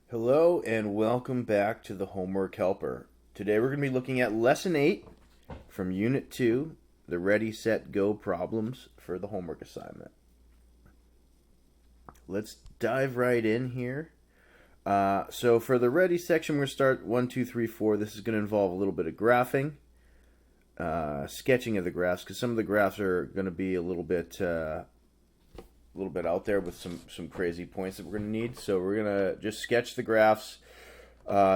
Hello and welcome back to the Homework Helper. Today we're going to be looking at Lesson 8 from Unit 2, the Ready, Set, Go problems for the homework assignment. Let's dive right in here. So for the Ready section, we're going to start 1, 2, 3, 4. This is going to involve a little bit of graphing, sketching of the graphs, because some of the graphs are going to be a little bit out there with some crazy points that we're going to need. So we're going to just sketch the graphs,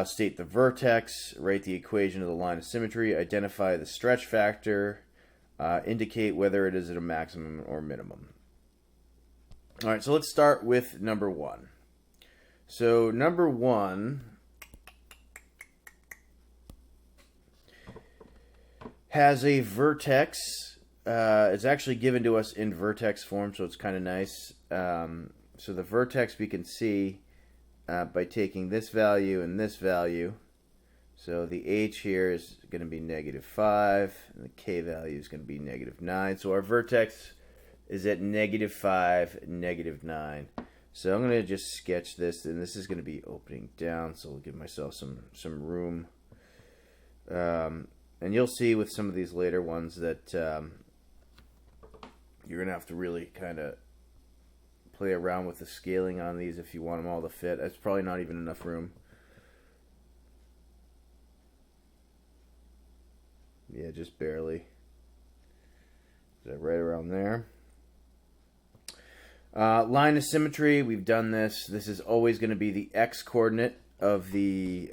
state the vertex, write the equation of the line of symmetry, identify the stretch factor, indicate whether it is at a maximum or minimum. All right, so let's start with number 1. So number 1 has a vertex. It's actually given to us in vertex form, so it's kind of nice. So the vertex we can see by taking this value and this value. So the h here is going to be -5, and the k value is going to be -9. So our vertex is at -5, -9. So I'm going to just sketch this, and this is going to be opening down, so I'll give myself some room. And you'll see with some of these later ones that you're going to have to really kind of play around with the scaling on these if you want them all to fit. That's probably not even enough room. Yeah, just barely. Is that right around there? Line of symmetry, we've done this. This is always going to be the x-coordinate of the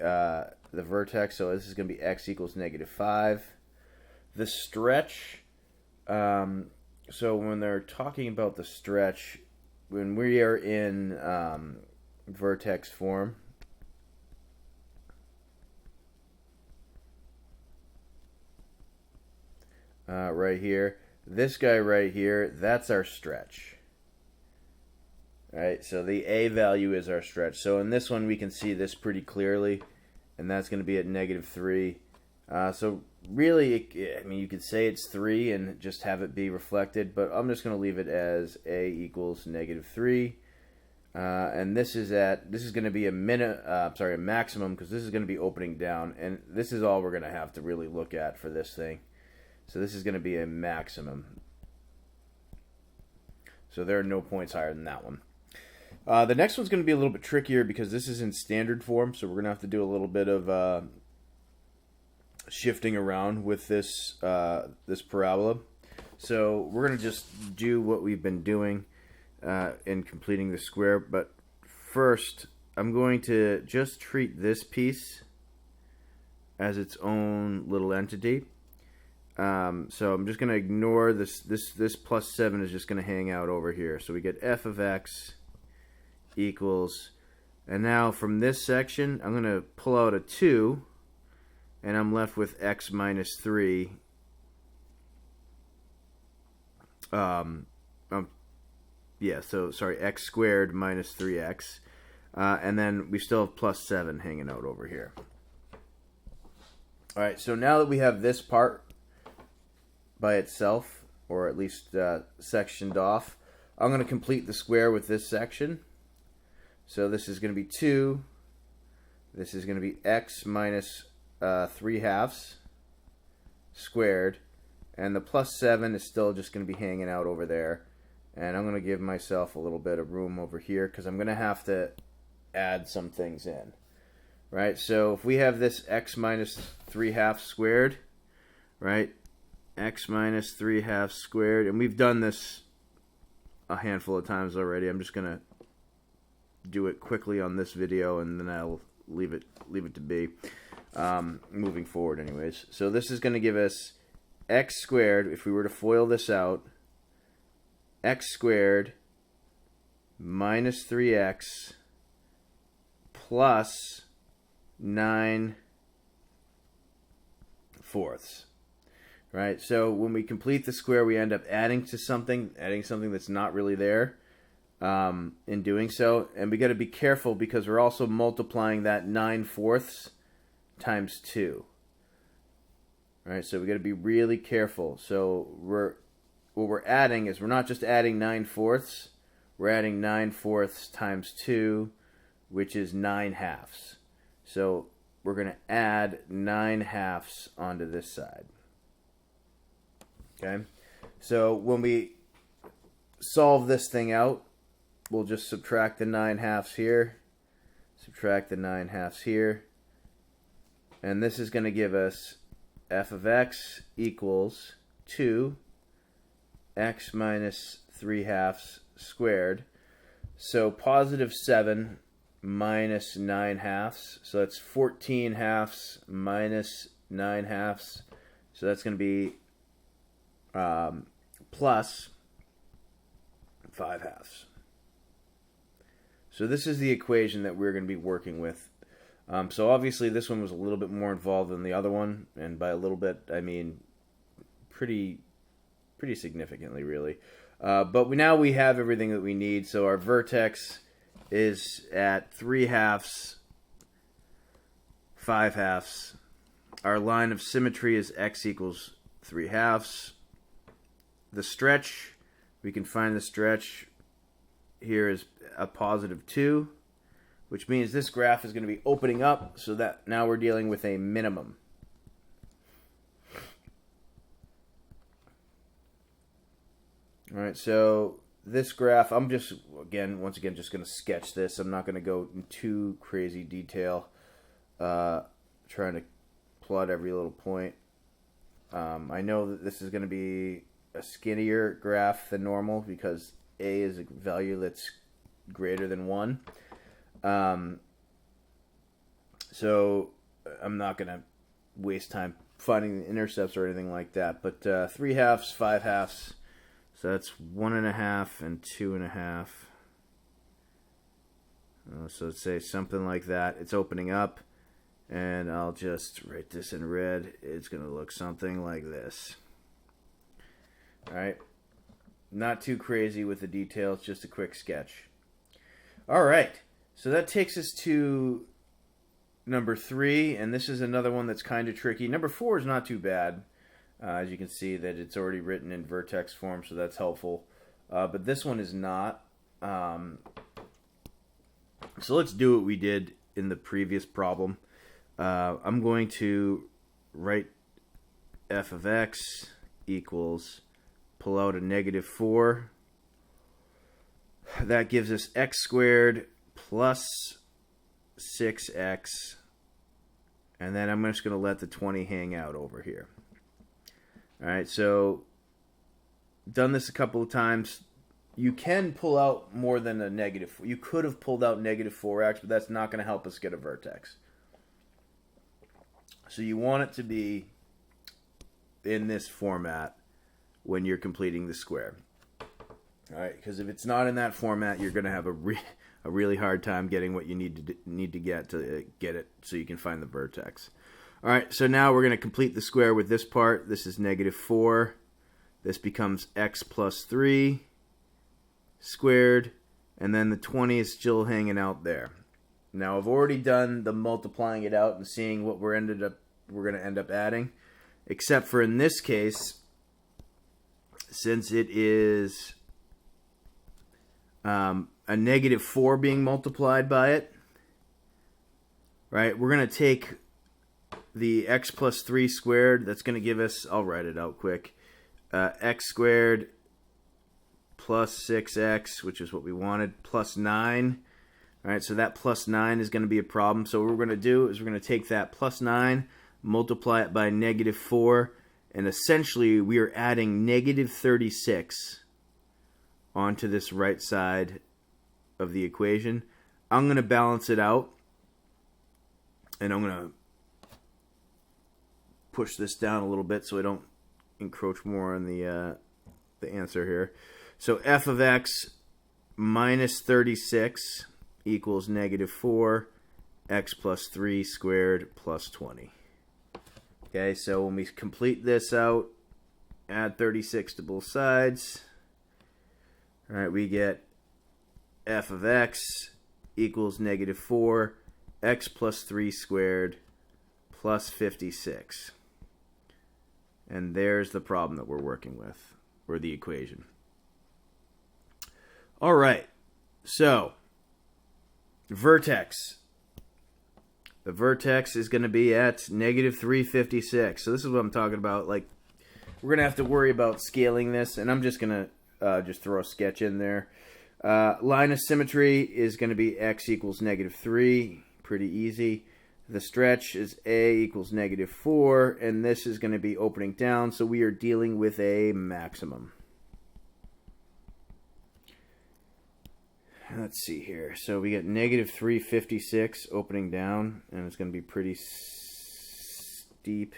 vertex, so this is going to be x equals -5. The stretch, so when they're talking about the stretch, when we are in vertex form, right here, this guy right here, that's our stretch. Right, so the a value is our stretch. So in this one we can see this pretty clearly, and that's going to be at -3. So really, I mean, you could say it's 3 and just have it be reflected, but I'm just going to leave it as a equals -3. And this is going to be a maximum, because this is going to be opening down, and this is all we're going to have to really look at for this thing. So this is going to be a maximum. So there are no points higher than that one. The next one's going to be a little bit trickier because this is in standard form, so we're going to have to do a little bit of shifting around with this this parabola. So we're going to just do what we've been doing in completing the square, but first I'm going to just treat this piece as its own little entity. So I'm just going to ignore this +7 is just going to hang out over here. So we get f of x equals, and now from this section I'm going to pull out a 2, and I'm left with x minus 3. Yeah, so sorry, x squared minus 3x, and then we still have +7 hanging out over here. All right, so now that we have this part by itself, or at least sectioned off, I'm going to complete the square with this section. So this is going to be 2. This is going to be x minus 3/2 squared, and the +7 is still just going to be hanging out over there. And I'm going to give myself a little bit of room over here because I'm going to have to add some things in. Right? So if we have this x minus 3/2 squared, right? X minus 3/2 squared, and we've done this a handful of times already. I'm just going to do it quickly on this video, and then I'll leave it to be moving forward anyways. So this is going to give us x squared, if we were to FOIL this out, x squared minus 3x plus 9/4. Right? So when we complete the square, we end up adding something that's not really there in doing so. And we got to be careful because we're also multiplying that 9/4 times 2. Right? So we got to be really careful. So what we're adding is we're not just adding 9/4, we're adding 9/4 times 2, which is 9/2. So we're going to add 9/2 onto this side. Okay? So when we solve this thing out, we'll just subtract the 9/2 here, subtract the 9/2 here, and this is going to give us f of x equals 2x minus 3/2 squared. So positive 7 minus 9/2, so that's 14/2 minus 9/2, so that's going to be plus 5/2. So this is the equation that we're going to be working with. So obviously this one was a little bit more involved than the other one, and by a little bit I mean pretty significantly, really. But now we have everything that we need. So our vertex is at 3/2, 5/2. Our line of symmetry is x equals 3/2. The stretch, we can find the stretch here is a positive 2, which means this graph is going to be opening up, so that now we're dealing with a minimum. All right, so this graph, I'm just, once again, just going to sketch this. I'm not going to go in too crazy detail, trying to plot every little point. I know that this is going to be a skinnier graph than normal because a is a value that's greater than 1. So I'm not going to waste time finding the intercepts or anything like that. But 3/2, 5/2, so that's 1.5 and 2.5. So let's say something like that. It's opening up, and I'll just write this in red. It's going to look something like this. All right. Not too crazy with the details, just a quick sketch. All right, so that takes us to number 3, and this is another one that's kind of tricky. Number 4 is not too bad. As you can see that it's already written in vertex form, so that's helpful. But this one is not. So let's do what we did in the previous problem. I'm going to write f of x equals, pull out a -4. That gives us x squared plus 6x. And then I'm just going to let the 20 hang out over here. All right, so done this a couple of times. You can pull out more than a negative. You could have pulled out -4x, but that's not going to help us get a vertex. So you want it to be in this format when you're completing the square. All right, because if it's not in that format, you're going to have a really hard time getting what you need to get it so you can find the vertex. All right, so now we're going to complete the square with this part. This is -4. This becomes x plus 3 squared, and then the 20 is still hanging out there. Now I've already done the multiplying it out and seeing what we're going to end up adding, except for in this case, since it is a -4 being multiplied by it, right? We're going to take the x plus 3 squared. That's going to give us, I'll write it out quick, x squared plus 6x, which is what we wanted, plus 9. All right, so that plus 9 is going to be a problem. So what we're going to do is we're going to take that plus 9, multiply it by -4, and essentially we are adding -36 onto this right side of the equation. I'm going to balance it out, and I'm going to push this down a little bit so I don't encroach more on the answer here. So f of x minus 36 equals -4, x plus 3 squared plus 20. Okay, so when we complete this out, add 36 to both sides. All right, we get f of x equals -4, x plus 3 squared plus 56. And there's the problem that we're working with, or the equation. All right, so vertex. The vertex is going to be at negative 356. So this is what I'm talking about. Like, we're going to have to worry about scaling this, and I'm just going to just throw a sketch in there. Line of symmetry is going to be x equals negative 3. Pretty easy. The stretch is a equals negative 4, and this is going to be opening down, so we are dealing with a maximum. Let's see here. So we get negative 356 opening down, and it's going to be pretty steep.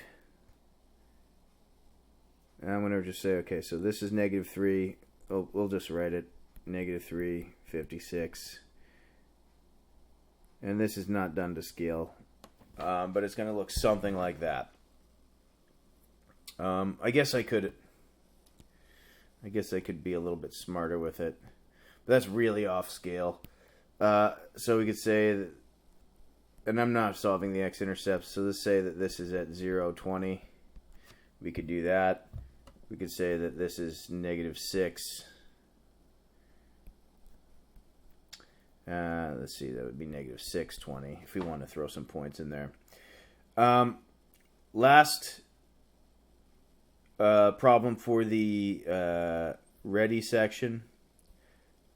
And I'm going to just say, okay, so this is negative 3. We'll just write it. Negative 356. And this is not done to scale. But it's going to look something like that. I guess I could be a little bit smarter with it. But that's really off scale. So we could say that, and I'm not solving the x-intercepts, so let's say that this is at 0, 20. We could do that. We could say that this is negative 6. Let's see, that would be negative 6, 20, if we want to throw some points in there. Last problem for the ready section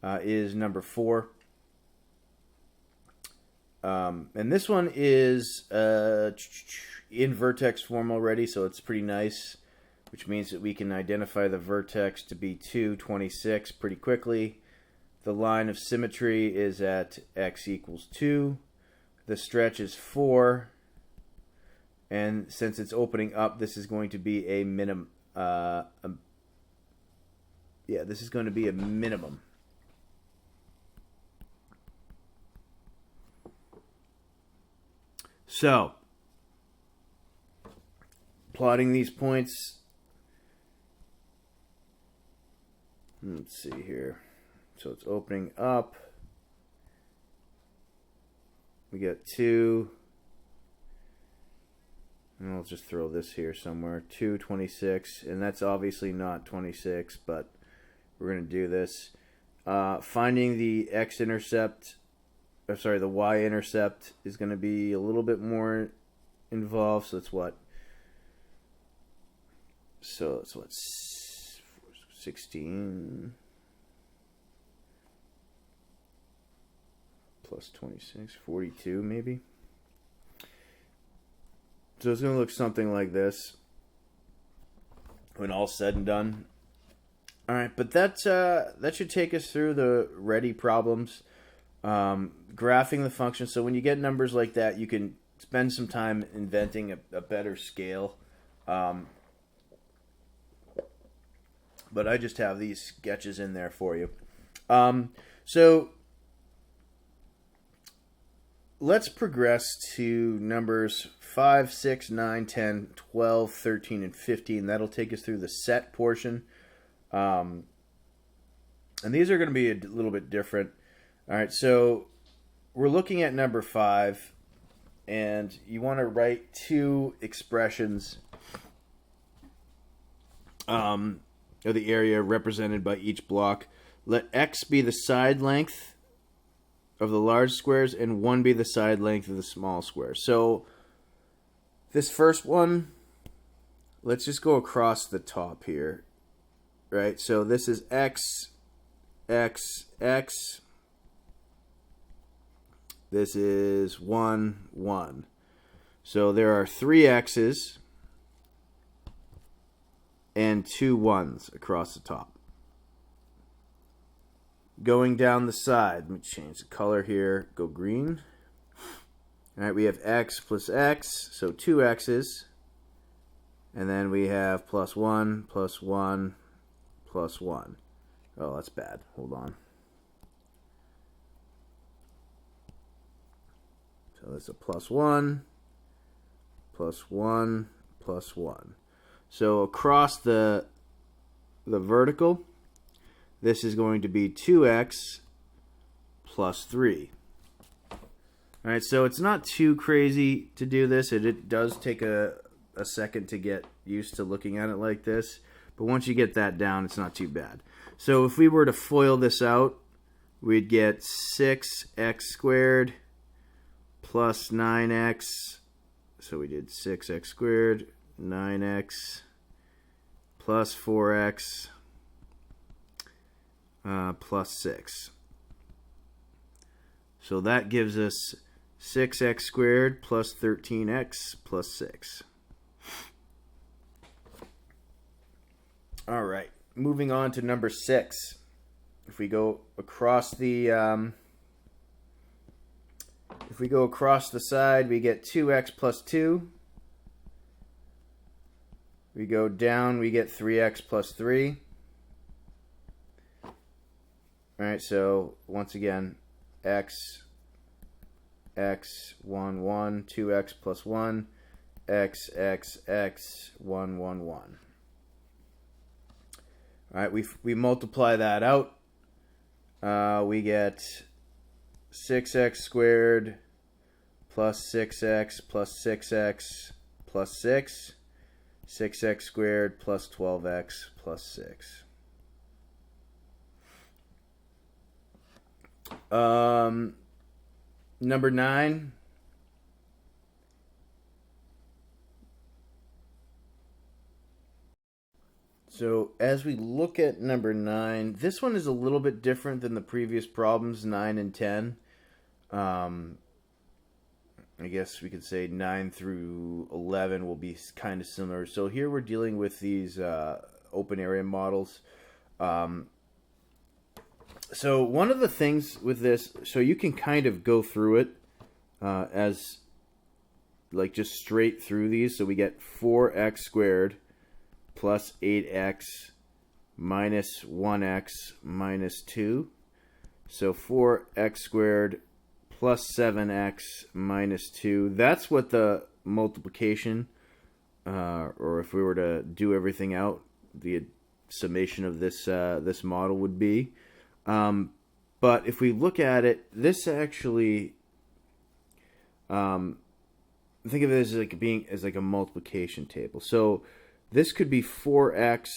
is number 4. And this one is in vertex form already, so it's pretty nice, which means that we can identify the vertex to be 2, 26 pretty quickly. The line of symmetry is at x equals 2. The stretch is 4. And since it's opening up, this is going to be a minimum. This is going to be a minimum. So, plotting these points. Let's see here. So it's opening up. We got 2. And I'll just throw this here somewhere. 2, 26. And that's obviously not 26, but we're going to do this. Finding the x-intercept, the y-intercept is going to be a little bit more involved. So it's what? So it's what? 16... plus 26, 42 maybe. So it's going to look something like this when all's said and done. All right, but that should take us through the ready problems. Graphing the function. So when you get numbers like that, you can spend some time inventing a better scale. But I just have these sketches in there for you. So let's progress to numbers 5, 6, 9, 10, 12, 13, and 15. That'll take us through the set portion. And these are going to be a little bit different. All right, so we're looking at number 5, and you want to write 2 expressions of the area represented by each block. Let x be the side length of the large squares and 1 be the side length of the small squares. So this first one, let's just go across the top here, right? So this is x, x, x. This is 1, 1. So there are 3 x's and 2 1s across the top. Going down the side, let me change the color here, go green. All right, we have x plus x, so 2 x's. And then we have plus 1, plus 1, plus 1. Oh, that's bad. Hold on. So that's a plus 1, plus 1, plus 1. So across the vertical, this is going to be 2x plus 3. All right, so it's not too crazy to do this. It does take a second to get used to looking at it like this. But once you get that down, it's not too bad. So if we were to FOIL this out, we'd get 6x squared plus 9x. So we did 6x squared, 9x plus 4x plus 6. So that gives us 6x squared plus 13x plus 6. All right, moving on to number 6. If we go across the side, we get 2x plus 2. We go down, we get 3x plus 3. All right, so once again, x, 1, 1, 2x plus 1, x, 1, 1, 1. All right, we multiply that out. We get 6x squared plus 6x plus 6x plus 6. 6x squared plus 12x plus 6. Number 9. So as we look at number 9, this one is a little bit different than the previous problems, 9 and 10. I guess we could say 9 through 11 will be kind of similar. So here we're dealing with these open area models. So one of the things with this, so you can kind of go through it as like just straight through these. So we get 4x squared plus 8x minus 1x minus 2. So 4x squared plus 7x minus 2. That's what the multiplication, or if we were to do everything out, the summation of this this model would be. But if we look at it, this actually, think of it as like being as like a multiplication table. So this could be 4x,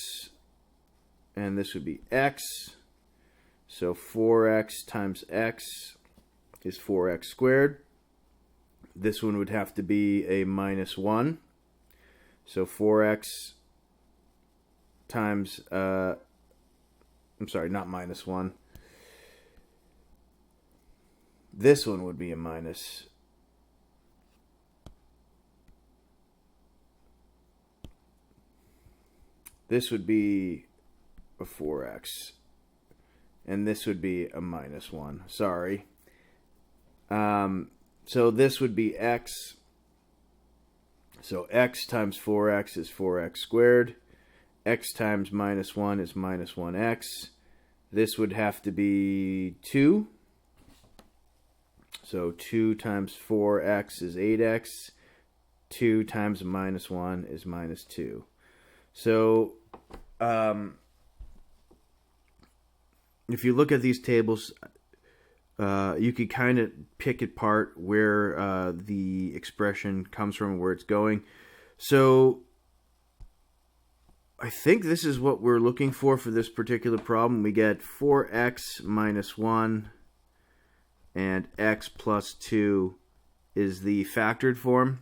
and this would be x. So 4x times x is 4x squared. This one would have to be a minus 1. So 4x times, I'm sorry, not minus 1. This one would be a minus. This would be a 4x. And this would be a minus 1. Sorry. So this would be x. So x times 4x is 4x squared. X times minus 1 is minus 1x. This would have to be 2. So 2 times 4x is 8x. 2 times minus 1 is minus 2. So if you look at these tables, you could kind of pick apart where the expression comes from, where it's going. So I think this is what we're looking for this particular problem. We get 4x minus 1 and x plus 2 is the factored form.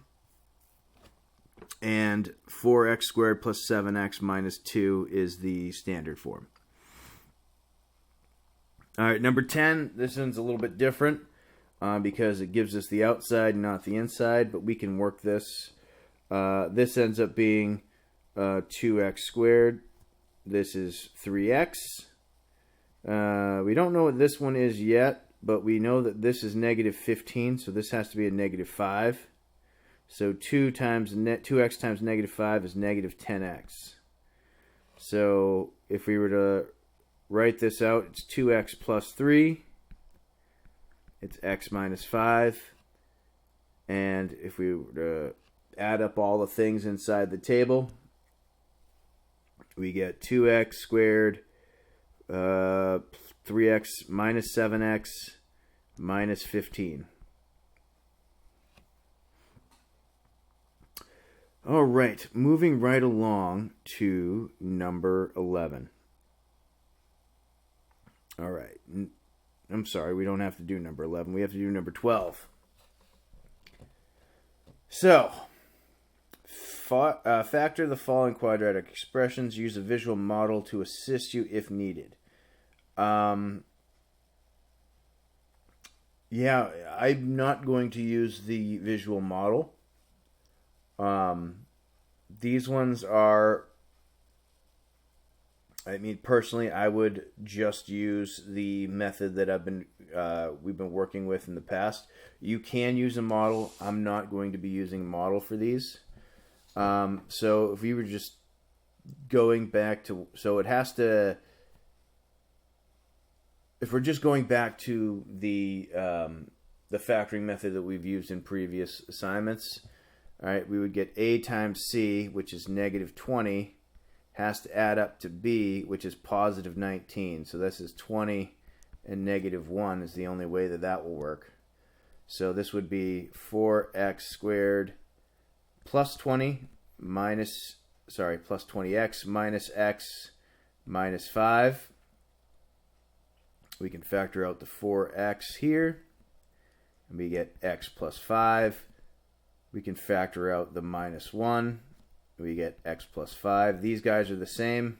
And 4x squared plus 7x minus 2 is the standard form. All right, number 10, this one's a little bit different because it gives us the outside, not the inside, but we can work this. This ends up being 2x squared. This is 3x. We don't know what this one is yet, but we know that this is negative 15, so this has to be a negative 5. So 2x times negative 5 is negative 10x. So if we were to write this out, it's 2x plus 3. It's x minus 5. And if we were to add up all the things inside the table, we get 2x squared, 3x minus 7x minus 15. All right, moving right along to number 11. All right, I'm sorry, we don't have to do number 11. We have to do number 12. So, factor the following quadratic expressions. Use a visual model to assist you if needed. Yeah, I'm not going to use the visual model. These ones are, I mean, personally, I would just use the method that we've been working with in the past. You can use a model. I'm not going to be using a model for these. So if we were just going back to, so it has to, if we're just going back to the factoring method that we've used in previous assignments, all right, we would get A times C, which is negative 20, has to add up to B, which is positive 19. So this is 20 and negative 1 is the only way that that will work. So this would be 4x squared plus 20 minus, sorry, plus 20x minus x minus 5. We can factor out the 4x here, and we get x plus 5. We can factor out the minus 1. We get x plus 5. These guys are the same,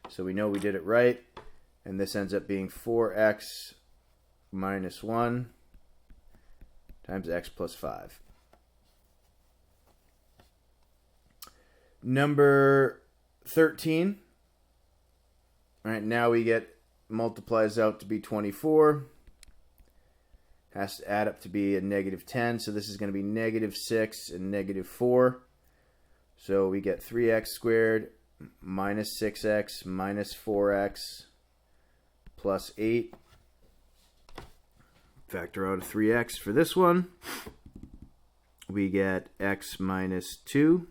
so we know we did it right. And this ends up being 4x minus 1 times x plus 5. Number 13. All right, now we get multiplies out to be 24. Has to add up to be a negative 10. So this is going to be negative 6 and negative 4. So we get 3x squared minus 6x minus 4x plus 8. Factor out a 3x for this one. We get x minus 2.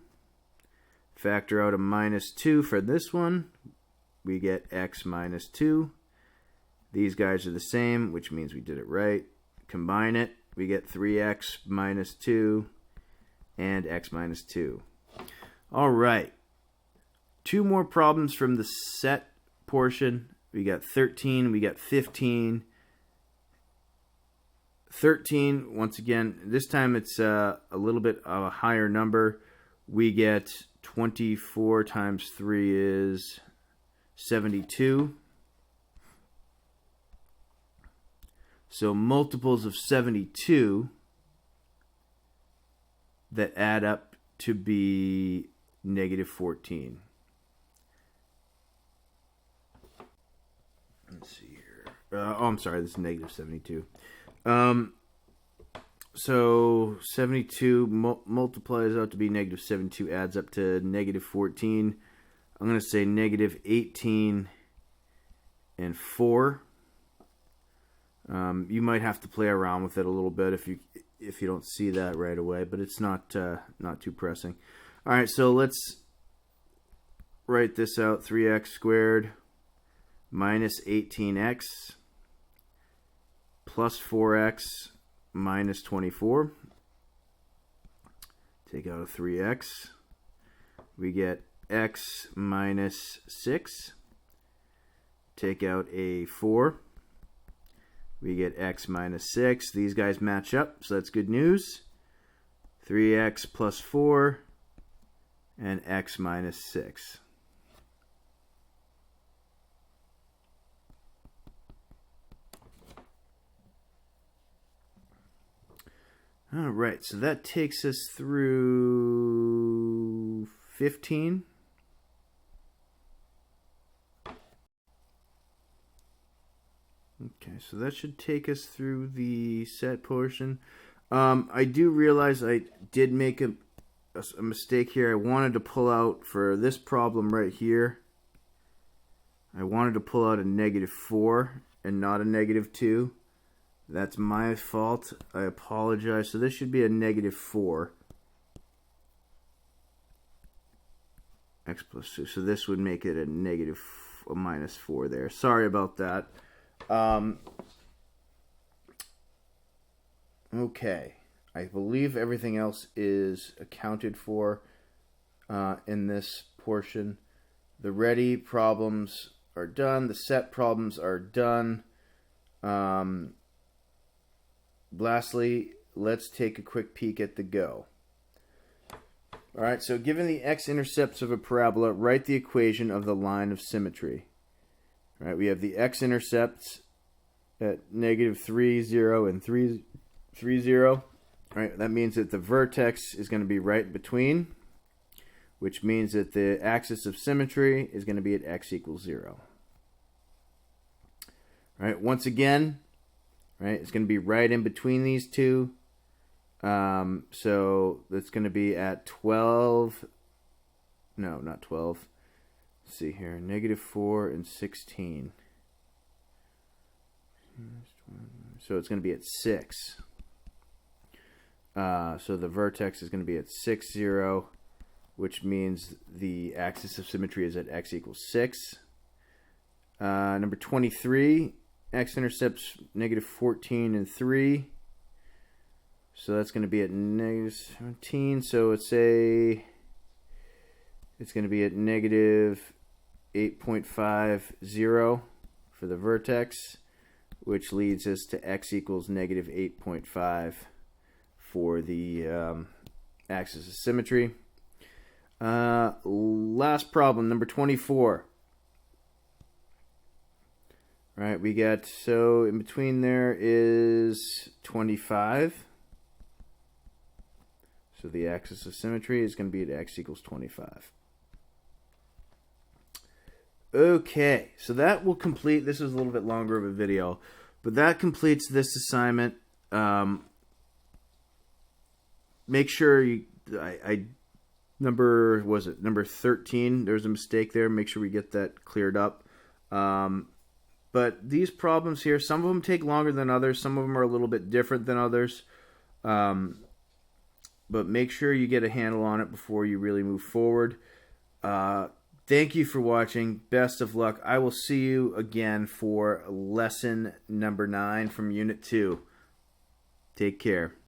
Factor out a minus 2 for this one. We get x minus 2. These guys are the same, which means we did it right. Combine it, we get 3x minus 2 and x minus 2. All right. Two more problems from the set portion. We got 13, we got 15. 13, once again, this time it's a little bit of a higher number. We get 24 times 3 is 72. So multiples of 72 that add up to be negative 14. Let's see here. I'm sorry, this is negative 72. So 72 multiplies out to be negative 72, adds up to negative 14. I'm going to say negative 18 and 4. You might have to play around with it a little bit if you don't see that right away, but it's not too pressing. All right, so let's write this out. 3x squared minus 18x plus 4x minus 24. Take out a 3x. We get x minus 6. Take out a 4. We get x minus 6. These guys match up, so that's good news. 3x plus 4 and x minus 6. All right, so that takes us through 15. Okay, so that should take us through the set portion. I do realize I did make a mistake here. I wanted to pull out for this problem right here. I wanted to pull out a negative 4 and not a negative 2. That's my fault. I apologize. So this should be a negative 4. X plus 2. So this would make it a minus 4 there. Sorry about that. Okay. I believe everything else is accounted for in this portion. The ready problems are done. The set problems are done. Lastly, let's take a quick peek at the go. All right, so given the x-intercepts of a parabola, write the equation of the line of symmetry. All right, we have the x-intercepts at -3, 0, and 3, 0. All right, that means that the vertex is going to be right in between, which means that the axis of symmetry is going to be at x equals 0. All right, once again, right, it's going to be right in between these two. So that's going to be at 12. No, not 12. Let's see here. -4 and 16. So it's going to be at 6. So the vertex is going to be at 6, 0, which means the axis of symmetry is at x equals 6. Number 23, x-intercepts -14 and 3. So that's going to be at -17. So it's going to be at -8.50 for the vertex, which leads us to x equals -8.5 for the axis of symmetry. Last problem, number 24. Right, we got, so in between there is 25. So the axis of symmetry is going to be at x equals 25. Okay, so that will complete, this is a little bit longer of a video, but that completes this assignment. Make sure you, number 13, there's a mistake there. Make sure we get that cleared up. But these problems here, some of them take longer than others. Some of them are a little bit different than others. But make sure you get a handle on it before you really move forward. Thank you for watching. Best of luck. I will see you again for lesson number 9 from Unit 2. Take care.